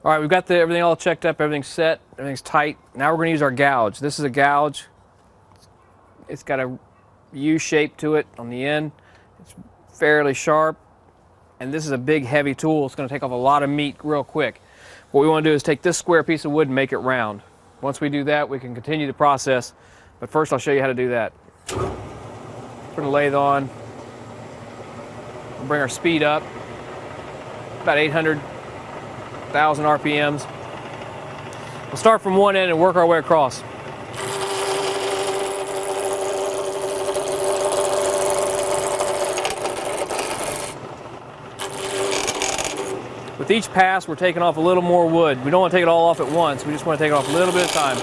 All right, we've got everything all checked up, everything's set, everything's tight. Now we're going to use our gouge. This is a gouge. It's got a U shape to it on the end. It's fairly sharp, and this is a big, heavy tool. It's going to take off a lot of meat real quick. What we want to do is take this square piece of wood and make it round. Once we do that, we can continue the process, but first I'll show you how to do that. Put a lathe on. We'll bring our speed up, about 800,000 RPMs. We'll start from one end and work our way across. With each pass, we're taking off a little more wood. We don't want to take it all off at once. We just want to take it off a little bit at a time.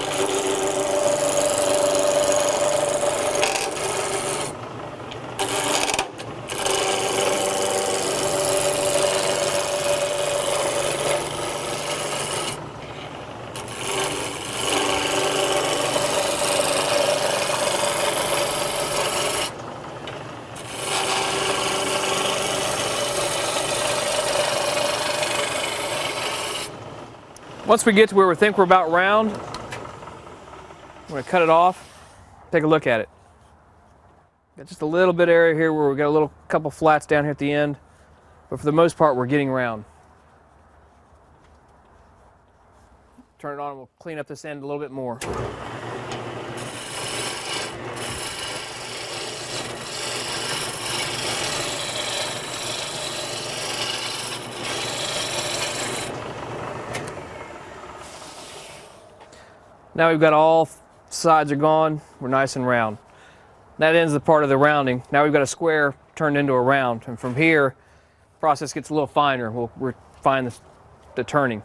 Once we get to where we think we're about round, we're going to cut it off, take a look at it. Got just a little bit of area here where we got a couple flats down here at the end, but for the most part we're getting round. Turn it on and we'll clean up this end a little bit more. Now we've got all sides are gone, we're nice and round. That ends the part of the rounding. Now we've got a square turned into a round, and from here, the process gets a little finer. We'll refine the turning.